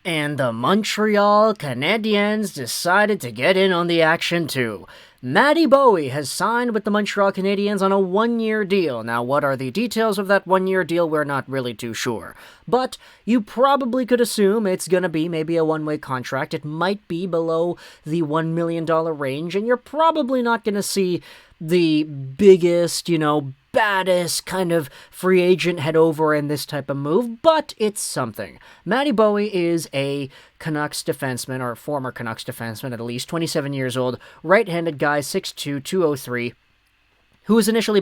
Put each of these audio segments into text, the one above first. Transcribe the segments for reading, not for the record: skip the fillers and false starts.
And the Montreal Canadiens decided to get in on the action too. Madison Bowey has signed with the Montreal Canadiens on a one-year deal. Now, what are the details of that one-year deal? We're not really too sure. But you probably could assume it's going to be maybe a one-way contract. It might be below the $1 million range, and you're probably not going to see the biggest, baddest kind of free agent head over in this type of move, but it's something. Madison Bowey is a Canucks defenseman, or former Canucks defenseman at least, 27 years old, right-handed guy, 6'2", 203, who was initially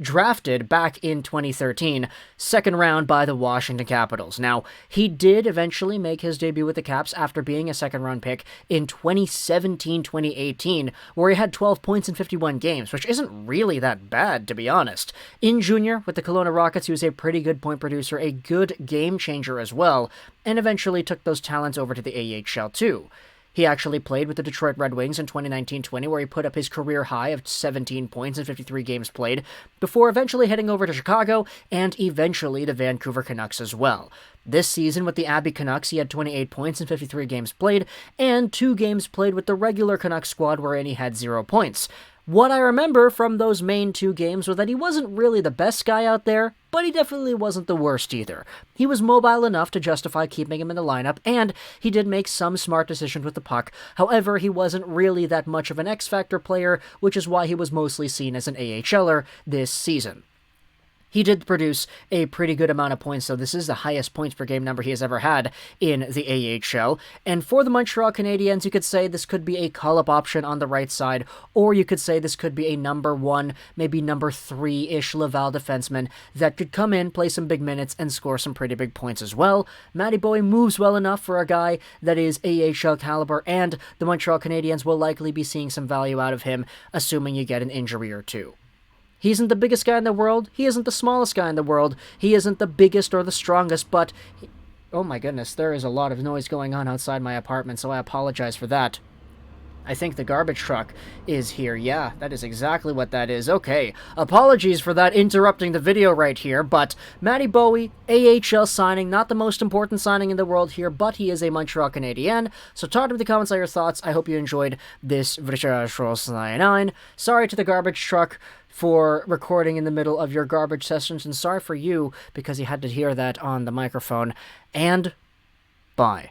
drafted back in 2013, second round by the Washington Capitals. Now, he did eventually make his debut with the Caps after being a second-round pick in 2017-2018, where he had 12 points in 51 games, which isn't really that bad, to be honest. In junior, with the Kelowna Rockets, he was a pretty good point producer, a good game changer as well, and eventually took those talents over to the AHL too. He actually played with the Detroit Red Wings in 2019-20, where he put up his career high of 17 points in 53 games played, before eventually heading over to Chicago and eventually the Vancouver Canucks as well. This season with the Abbey Canucks, he had 28 points in 53 games played, and 2 games played with the regular Canucks squad wherein he had 0 points. What I remember from those main 2 games was that he wasn't really the best guy out there, but he definitely wasn't the worst either. He was mobile enough to justify keeping him in the lineup, and he did make some smart decisions with the puck. However, he wasn't really that much of an X-Factor player, which is why he was mostly seen as an AHLer this season. He did produce a pretty good amount of points, so this is the highest points per game number he has ever had in the AHL. And for the Montreal Canadiens, you could say this could be a call-up option on the right side, or you could say this could be a number 1, maybe number 3-ish Laval defenseman that could come in, play some big minutes, and score some pretty big points as well. Madison Bowey moves well enough for a guy that is AHL caliber, and the Montreal Canadiens will likely be seeing some value out of him, assuming you get an injury or two. He isn't the biggest guy in the world. He isn't the smallest guy in the world. He isn't the biggest or the strongest, but... Oh my goodness, there is a lot of noise going on outside my apartment, so I apologize for that. I think the garbage truck is here. Yeah, that is exactly what that is. Okay, apologies for that interrupting the video right here, but Madison Bowey, AHL signing, not the most important signing in the world here, but he is a Montreal Canadien. So talk to me in the comments on your thoughts. I hope you enjoyed this video. Sorry to the garbage truck for recording in the middle of your garbage sessions, and sorry for you because you had to hear that on the microphone, and bye.